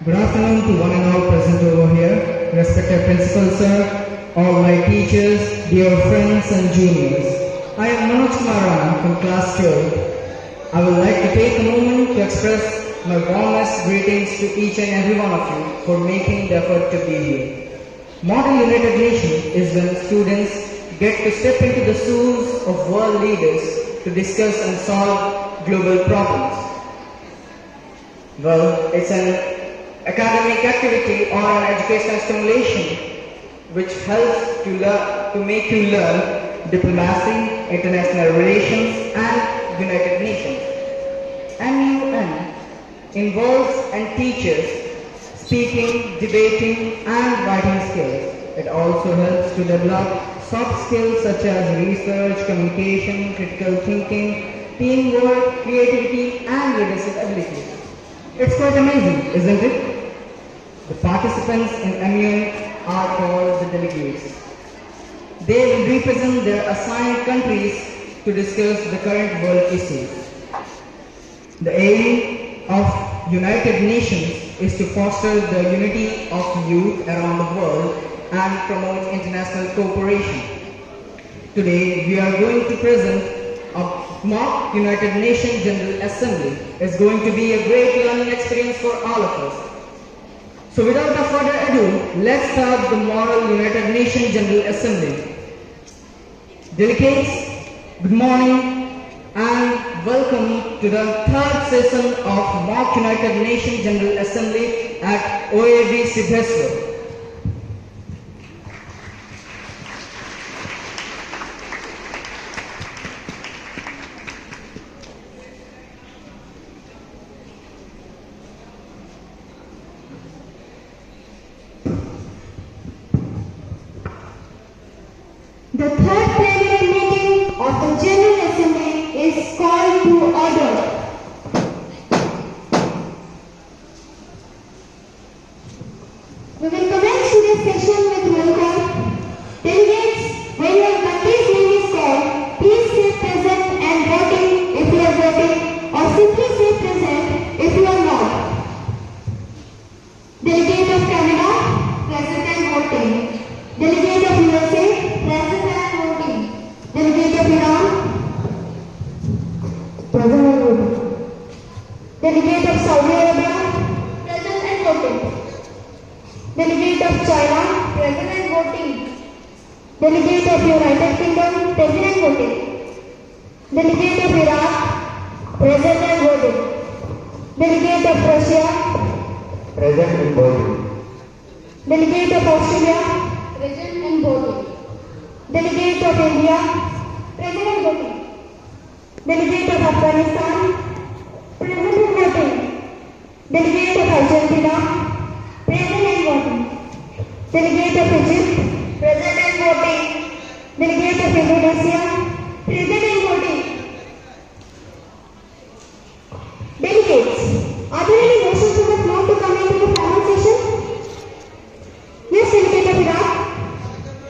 Good afternoon to one and all present over here, respected principal sir, all my teachers, dear friends and juniors. I am Manoj Kumar from class 12. I would like to take a moment to express my warmest greetings to each and every one of you for making the effort to be here. Model United Nations is when students get to step into the shoes of world leaders to discuss and solve global problems. Well, it's an academic activity or an educational stimulation which helps to make you learn diplomacy, international relations and United Nations. MUN involves and teaches speaking, debating and writing skills. It also helps to develop soft skills such as research, communication, critical thinking, teamwork, creativity and leadership abilities. It's quite amazing, isn't it? The participants in MUN are called the delegates. They will represent their assigned countries to discuss the current world issues. The aim of United Nations is to foster the unity of youth around the world and promote international cooperation. Today we are going to present a mock United Nations General Assembly. It's going to be a great learning experience for all of us. So without further ado, let's start the Model United Nations General Assembly. Delegates, good morning and welcome to the third session of Mock United Nations General Assembly at OAV SIDHESWAR. The third plenary meeting of the General Assembly is called to order. We will commence today's session with roll call. Delegates, when your country's name is called, please say present and voting if you are voting, or simply say present if you are not. Delegate of Canada, present and voting. Delegate of USA, present and voting. Delegate of Iran, present and voting. Delegate of Saudi Arabia, present and voting. Delegate of China, present and voting. Delegate of United Kingdom, present and voting. Delegate of Iraq, present and voting. Delegate of Russia, Present and voting. Delegate of Australia, present and voting. Delegate of India, present and voting. Delegate of Afghanistan, present and voting. Delegate of Argentina, present and voting. Delegate of Egypt, present and voting. Delegate of Indonesia, present and voting. Delegates, are there any motions on the floor to come into the formal session? Yes, Delegate of Iraq.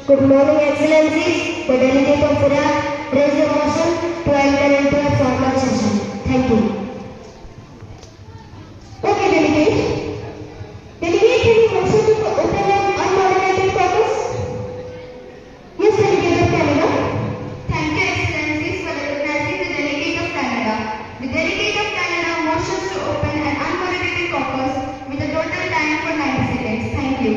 Good morning, Excellencies. The Delegate of Iraq raise a motion to enter into a formal session. Thank you. Okay, Delegate. Delegate, any motion to open an unmoderated caucus? Yes, Delegate of Canada. Thank you, Excellencies, for recognizing the Delegate of Canada. The Delegate of Canada motions to open an unmoderated caucus with a total time for 90 seconds. Thank you.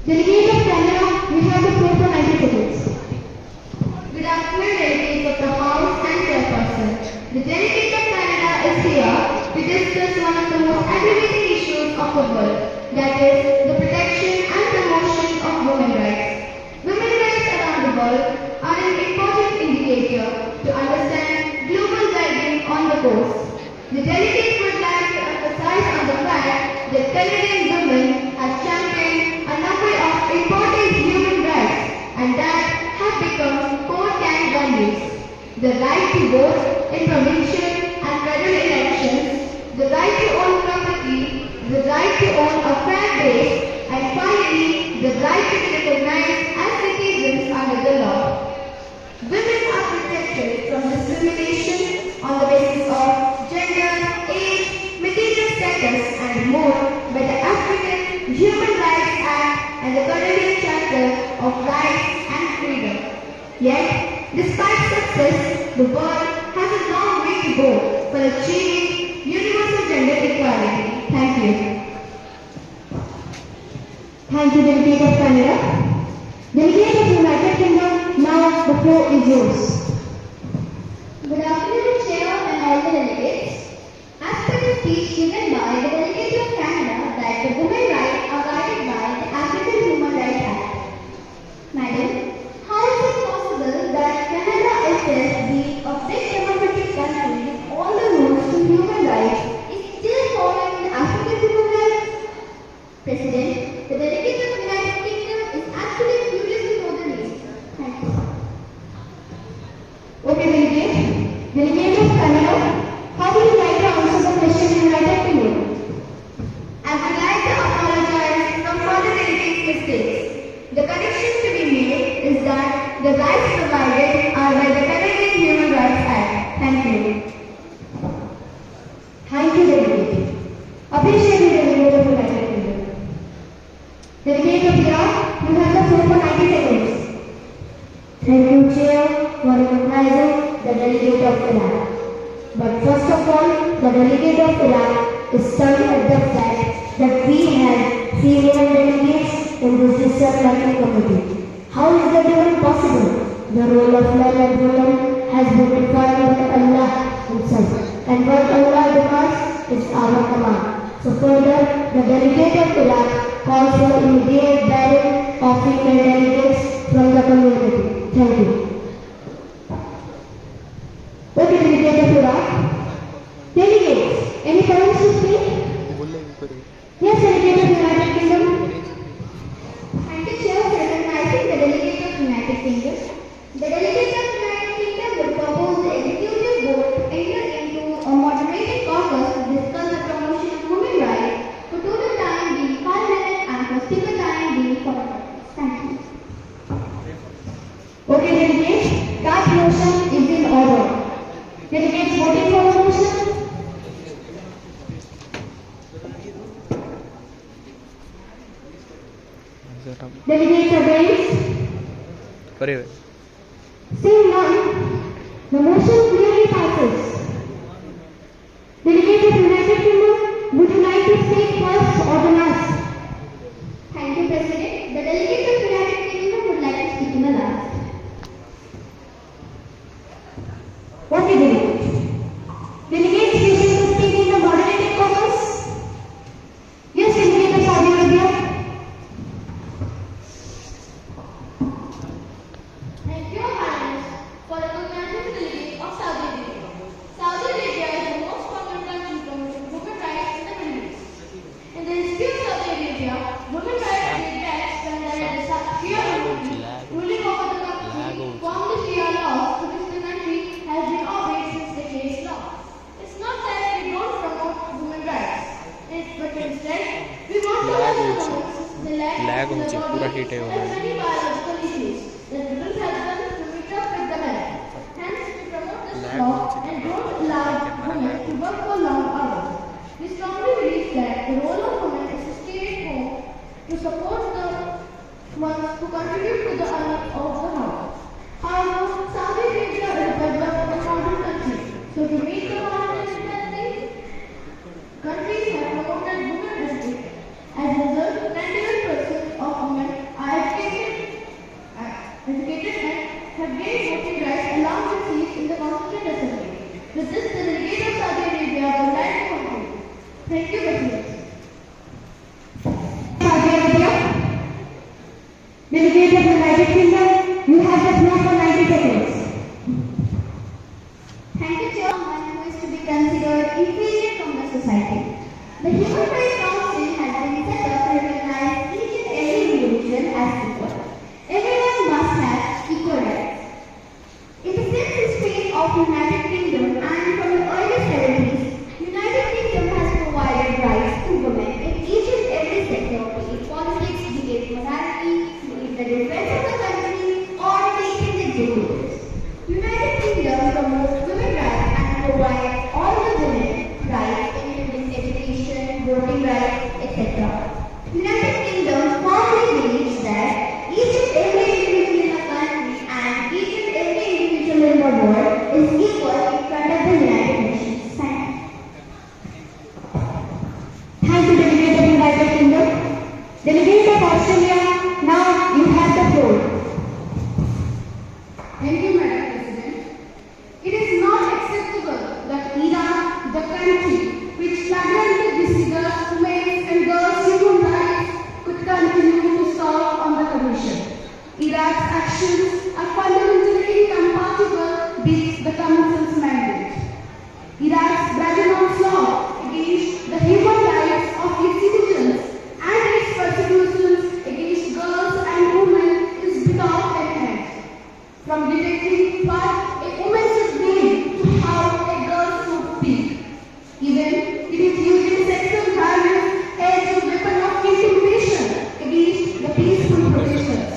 Delegate of Canada, we have the floor for 90 seconds. Good afternoon, delegates of the House and Chairperson. The delegate of Canada is here to discuss one of the most aggravating issues of the world, that is, the protection and promotion of women's rights. Women's rights around the world are an important indicator to understand global well-being on the course. The delegates would like to emphasize on the fact that Canadian women have championed a number of important human rights and that have become core can values. The right to vote in provincial and federal elections, the right to own property, the right to own a fair wage, and finally, the right to be recognized as citizens under the law. Women are protected from discrimination on the basis of gender, age, material status, and more by the African Human Rights Act and the Canadian Charter of Rights and Freedom. Yet, despite success, the world has a long way to go for achieving universal gender equality. Thank you. Thank you, Delegate of Canada. Delegate of United Kingdom, now the floor is yours. Good afternoon, Chair and all the delegates. As per the speech given by the delegates of Canada that the women's rights are guided by the African Human Rights Act. Madam, how is it possible that Canada itself, being a big democratic country with all the rules to human rights, is still following the African human rights? President, the delegate of the United Kingdom is actually curious to know the reason. Thank you. Okay, Delegate. Delegate of Canada, how would you like to answer the question in United Kingdom? I would like to apologize from further delegates' mistakes. The correction to be made is that the rights provided are by the Canadian Human Rights Act. Thank you. Thank you, Delegate. Appreciate the Delegate of United Kingdom. Delegate of Iraq, you have the floor for 90 seconds. Thank you, Chair, for recognizing the Delegate of Iraq. But first of all, the Delegate of Iraq is stunned at the fact that we have female delegates in this decision-making committee. How is that even possible? The role of man and woman has been defined by Allah Himself, and what Allah demands is our command. So further, the Delegate of Iraq calls for immediate banning of female delegates from the community. Thank you. Okay, Delegate of Iraq. Delegates, any comments to speak? Yes, Delegate of United Kingdom. Thank you, Chair, for recognizing the delegate of United Kingdom. The delegate of United Kingdom would propose the executive board to enter into a moderated caucus to discuss the promotion of women's rights for total time being 5 minutes and for speaker time being 4 minutes. Thank you. Okay, Delegates, that motion is in order. Delegates voting for the motion? Delegates against? Seeing none, the motion clearly passes. Delegate of United Kingdom, would you like to speak first or the last? Thank you, President. The delegate of United Kingdom would like to speak in the last. Okay, Delegate. Delegates wishing to speak in the moderated caucus? Yes, Delegate of Saudi Arabia. Thank you, Your Highness, for recognizing the delegate of Saudi Arabia. Saudi Arabia is the most popular country promoting women's rights in the Middle East. In the history of Saudi Arabia, women's rights date back when there is a Shia monarchy ruling over the country, formed the Shia laws to which the country has been obeyed since decades long. It's not that we don't promote women's rights, but instead we want to help the women select the body and many biological issues that will help them to meet up with the men. Hence, we promote this law and don't allow women to work for long hours. We strongly believe that the role of women is to stay at home to support the ones who contribute to the earning of the house. However, Saudi Arabia is a developed and modern country, so to meet the modern independence, countries have promoted women education. As a result, 91% of women Delegate of United Kingdom, you have the floor for 90 seconds. Thank you, Chairman, who is to be considered inferior from the society. The Human Rights Council has been set up to recognize each and every individual as equal. Everyone must have equal rights. In the since history of United Kingdom and from the early 70s, United Kingdom has provided rights to women in each and every sector, be it politics, be it morality, be it the defense of the country, or taking the executives. United Kingdom promotes women's rights and provides all the women rights, including education, voting rights, etc. United Kingdom firmly believes that each and every individual in a country and each and every individual in the world is equal in front of the United Nations. Thank you. Thank you, Delegate of United Kingdom. Delegate of Australia, now you have the floor. Thank you, Madam President. It is not acceptable that Iran, the country which flagrantly disregards women's and girls' human rights, could continue to serve on the Commission. Iraq's actions are fundamentally incompatible with the Council's mandate. Iraq's bragging onslaught against the human rights of its citizens and its persecutions against girls and women is without an end. From detecting what a woman should be to how a girl should be. Even it is using sexual violence as a weapon of intimidation against the peaceful protesters.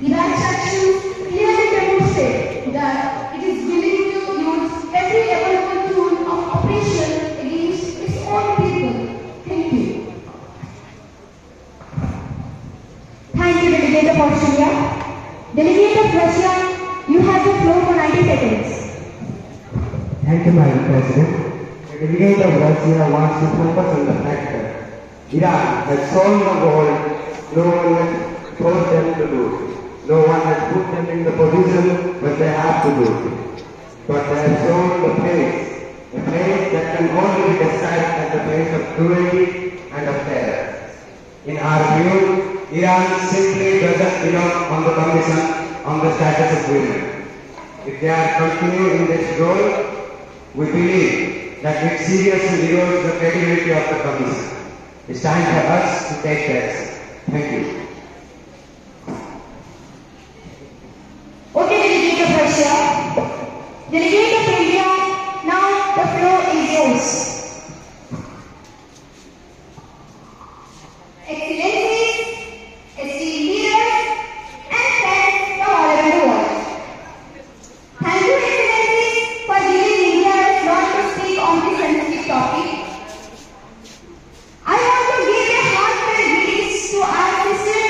Iraq's actions clearly demonstrate that it is willing to use every available tool of oppression against its own people. Thank you. Thank you, Delegate of Australia. Delegate of Russia, you have the floor for 90 seconds. Thank you, Madam President. The delegate of Russia wants to focus on the fact that Iran has shown the world no one has forced them to do. No one has put them in the position where they have to do it. But they have shown the place that can only be described as the place of cruelty and of terror. In our view, Iran simply doesn't belong on the Commission on the status of women. If they are continuing in this role, we believe that it seriously erodes the credibility of the Commission. It's time for us to take steps. Thank you. Okay, Delegate of Russia. Delegate of India, now the floor is yours. Excellencies, esteemed leaders, and friends from all over the world. Thank you, Excellencies, for giving India a slot to speak on this sensitive topic. I want to give a heartfelt greetings to our sisters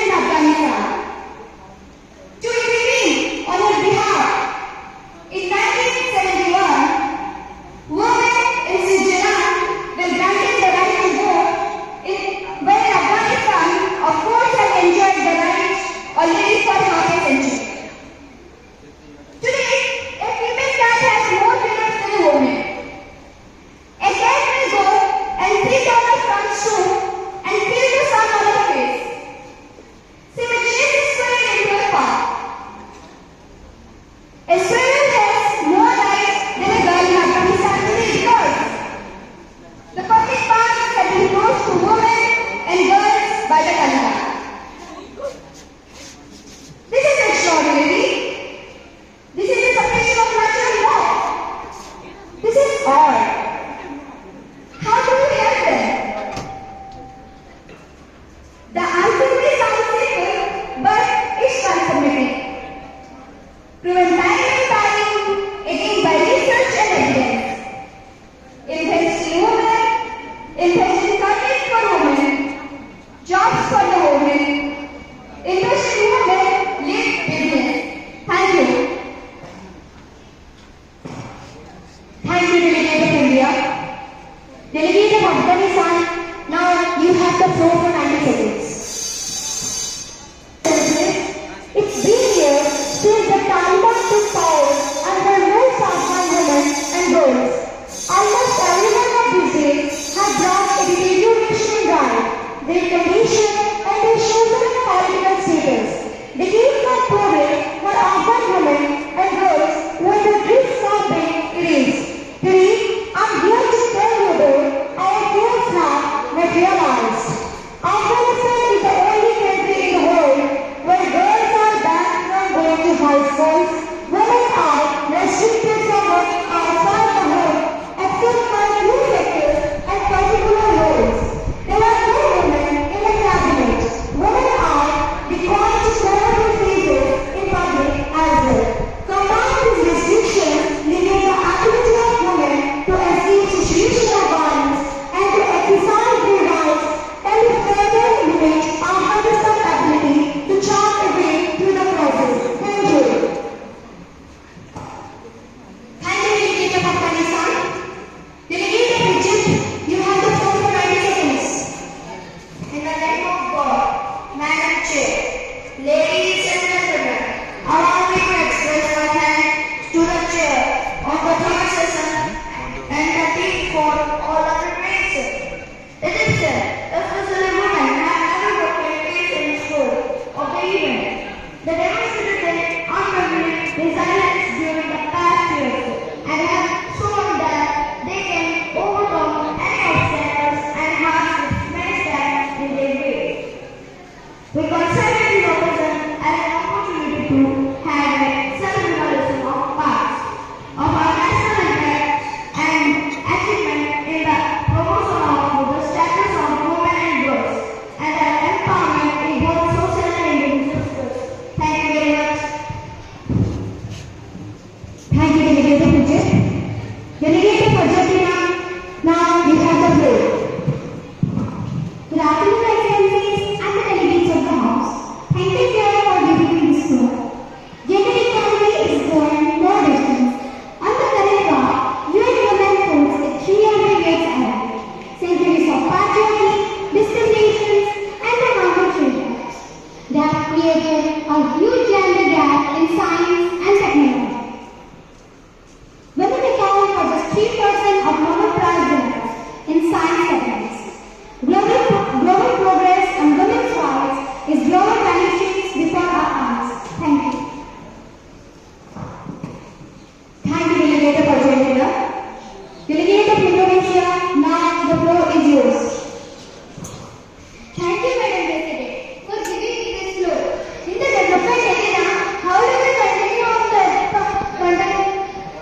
created a huge gender gap in science and technology. Women account for just 3% of Nobel Prize winners in science segments. Global progress on women's rights is global benefits before our eyes. Thank you. Thank you, Delegate of Argentina. Delegate of Indonesia, now the floor is yours. Thank you, Madam President, for giving me this floor. In the development arena, how do we continue on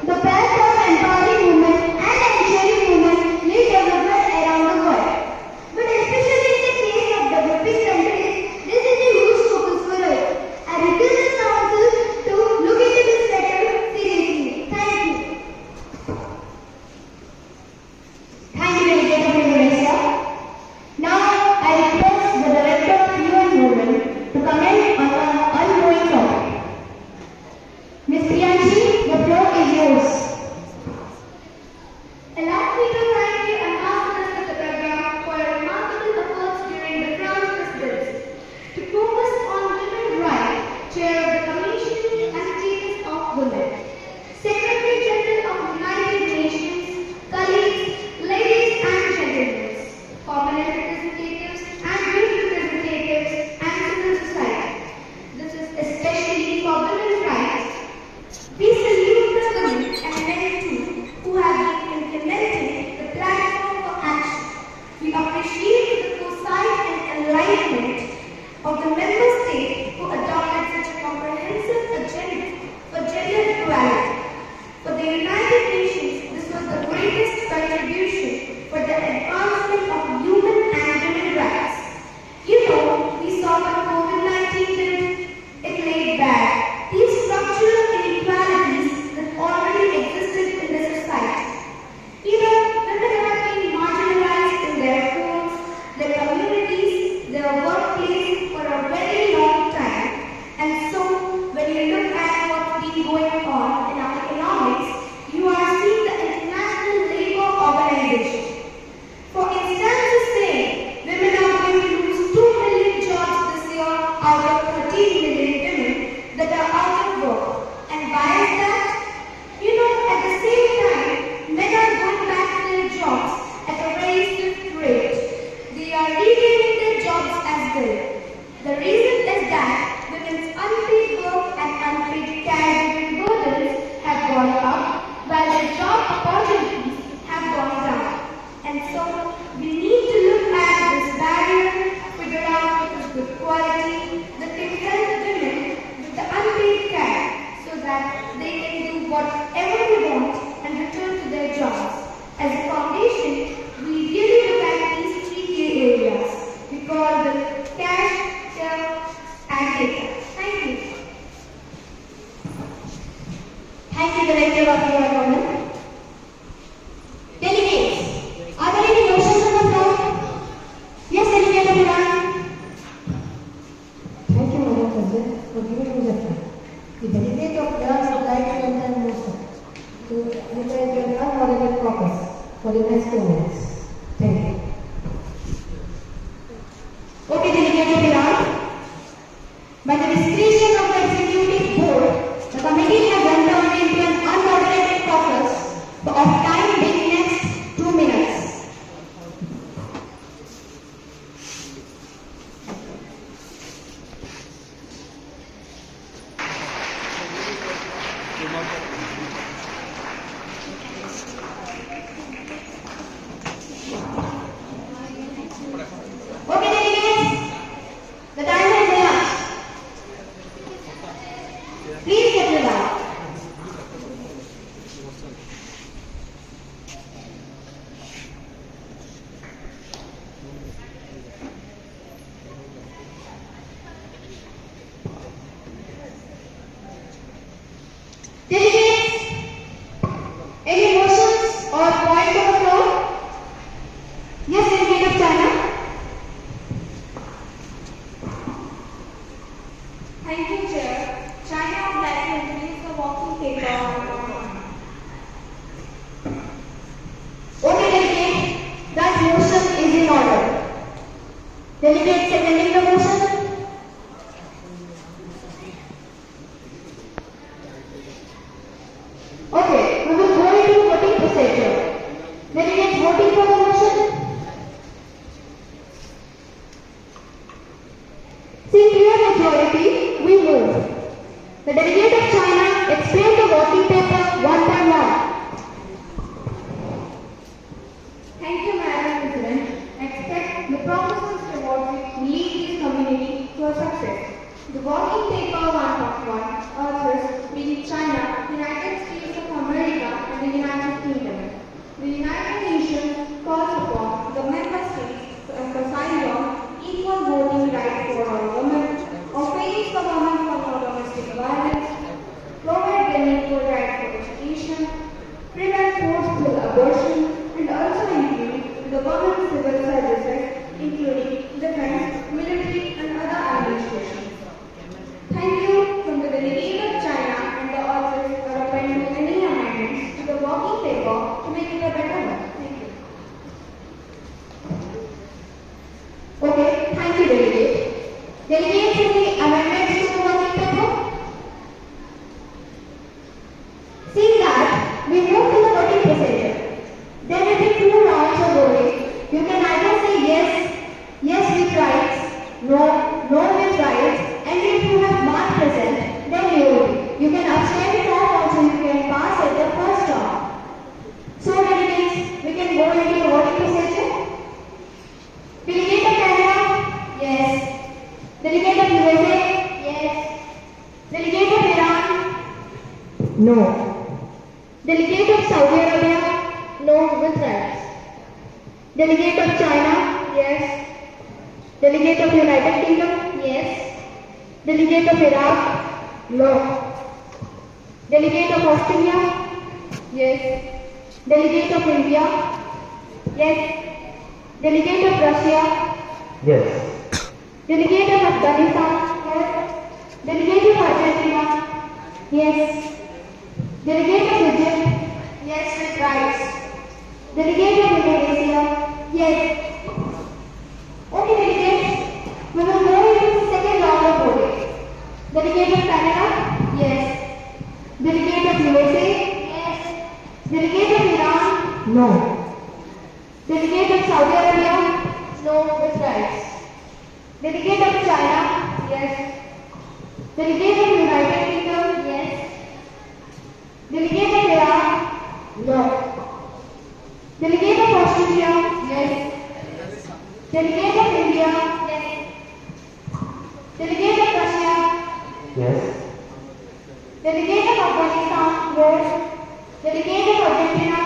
the path of empowering women and ensuring women lead development around the world? But especially in the case of developing countries, this is a huge focus for us. I request the Council to look into this matter seriously. Thank you. Thank you, Delegate of Indonesia. Now, I request the Director of UN Movement to comment on the ongoing topic. Ms. Priyanshi, the floor is yours. Allow me to thank the Ambassador Satyagraha for your remarkable efforts during the Crown presidency to focus on women's rights, Chair of the Commission and Status of Women, Secretary General of the United Nations, colleagues, ladies and gentlemen, permanent representatives and youth representatives and civil society. This is especially for women's rights. We salute the women and men too who have been implementing the platform for action. We appreciate the foresight and enlightenment of the member states who adopted such a comprehensive agenda for gender equality. For the United Nations, this was the greatest contribution for the advancement of human and women rights. You know, we saw what COVID-19 did. It laid bare these structural inequalities that already existed in the society. You know, women have been marginalized in their homes, their communities, their workplace for a very long time. And so, when you look at what's been going on in our economics, you are seeing the International Labour Organization. For instance, is saying women are going to lose 2 million jobs this year out of 13 million women that are out of work. And why is that? You know, at the same time, men are going back to their jobs at a very swift rate. They are regaining their jobs as well. The reason is that women's unpaid work and unpaid caregiving burdens have gone up, while their job opportunities have gone down. And so, we need to look at this barrier, figure out if it's good quality that can help women with the unpaid care so that they can do whatever they want and return to their jobs. As a foundation, we really look at these 3 key areas. We call them cash, care, and data. Thank you. Thank you, Director of UN Movement. Delegates, are there any motions on the floor? Yes, Delegate of Iran. Thank you, Madam President, for giving me the floor. The delegate of Iran would like to enter a motion to retain the unmoderated caucus for the next 2 minutes. Thank you. Okay, Delegate of Iran. By the discretion of the Executive Board, the committee has entered into an unmoderated caucus of time being next 2 minutes. Okay, delegates, the time has elapsed. Please get relaxed. Delegates, any motions or points on the floor? Yes, Delegate of China. Thank you, Chair. China would like to introduce the walking paper. Okay, Delegate, that motion is in order. Delegate seconding the motion. majority, we move. The delegate of China explained the working paper one by one. Thank you, Madam President. Expect the professors towards which lead this community to a success. The working paper 1.1 authors being China, United States of America, and the United Kingdom. The United Nations calls upon the member states to emphasize on equal voting rights for all women, offering the women from domestic violence, provide the equal right for education, prevent forceful abortion, and also include the women's civil services, including defense, military, and other administrations. Thank you from the delegate of China and the authors for appending any amendments to the working paper to make it a better one. Thank you. Okay, thank you, delegate. Delegates, any amendments to the working paper? Seeing that, we move to the voting procedure. There will be 2 rounds of voting. You can either say yes with rights, no with rights, and if you have marked present, then you can abstain from also you can pass at the first round. So delegates, we can go into the voting procedure. Delegate of Canada? Yes. Delegate of USA? Yes. Delegate of Iran? No. Delegate of Saudi Arabia? No with rights. Delegate of China? Yes. Delegate of United Kingdom? Yes. Delegate of Iraq? No. Delegate of Australia? Yes. Delegate of India? Yes. Delegate of Russia? Yes. Delegate of Afghanistan? Yes. Delegate of Argentina? Yes. Delegate of Egypt? Yes with rights. Delegate of Indonesia? Yes. Okay, delegates, we will go into the second round of voting. Delegate of Canada? Yes. Delegate of USA? Yes. Delegate of Iran? No. Delegate of Saudi Arabia? No with rights. Delegate of China? Yes. Delegate of United Kingdom? Yes. Delegate of Iran? No. Delegate of Australia? Yes. Delegate of India? Yes. Delegate of Russia? Yes. Delegate of Afghanistan? Yes. Delegate of Argentina?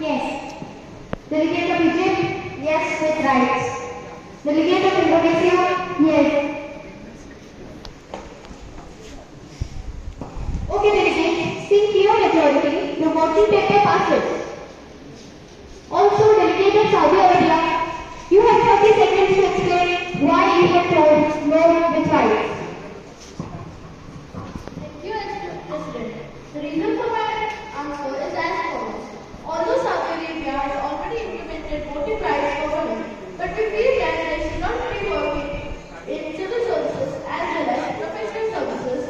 Yes. Delegate of Egypt? Yes with rights. Delegate of Indonesia? Yes. Okay, delegate, seeing clear majority, the voting paper passes. Also, delegate of Saudi Arabia, you have 30 seconds to explain why you have told no with rights. Thank you, President. The reason for my answer is as follows. Although Saudi Arabia has already implemented voting rights for women, but we feel that they should not be working in civil services as well as professional services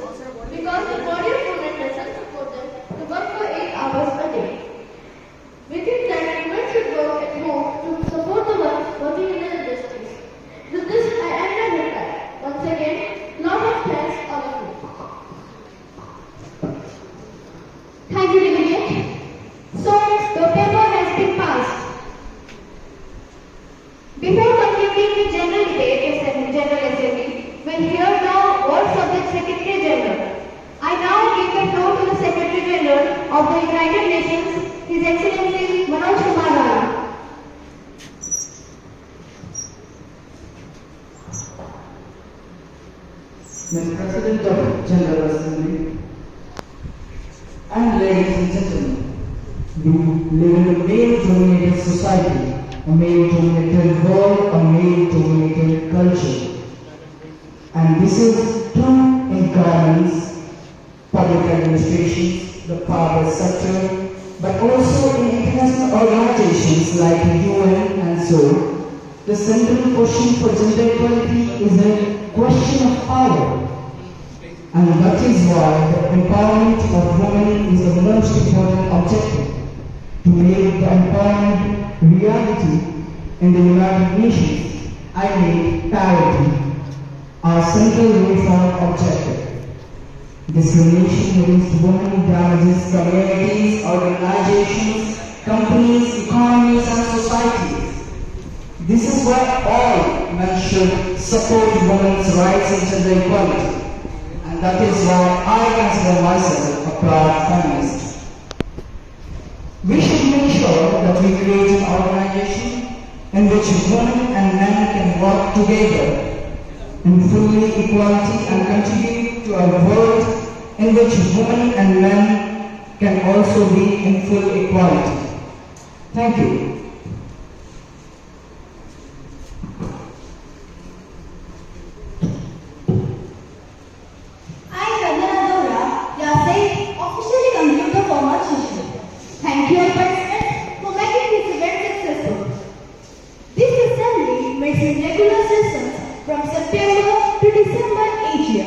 because the body of women doesn't support them to work for 8 hours a day. We think that women should work at home to support the ones working in the industries. With this, I end my reply. Once again, lot of thanks all of you. Thank you, delegate. So, the paper has been passed. Before concluding the general debate in General Assembly, we'll hear now words of the Secretary General. I now give the floor to the Secretary General of the United Nations, His Excellency Manoj Kumar Rana. Mr. President of General Assembly, and ladies and gentlemen, we live in a male-dominated society, a male-dominated world, a male-dominated culture. And this is true in governments, public administrations, the private sector, but also in international organizations like the UN and so. The central question for gender equality is a question of power. And that is why the empowerment of women is the most important objective. To make the empowerment reality in the United Nations, I need parity. our central reform objective. Discrimination against women damages communities, organizations, companies, economies, and societies. This is why all men should support women's rights and gender equality. And that is why I consider myself a proud feminist. We should make sure that we create an organization in which women and men can work together in full equality and contribute to a world in which women and men can also be in full equality. Thank you. Thank you, President, for making this event successful. This assembly meets in regular sessions from September to December each year,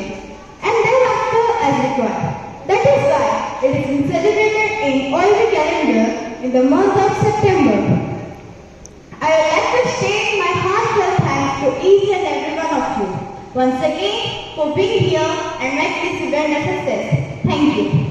and thereafter as required. That is why it is being celebrated in OAV calendar in the month of September. I would like to extend my heartfelt thanks to each and every one of you once again for being here and making this event a success. Thank you.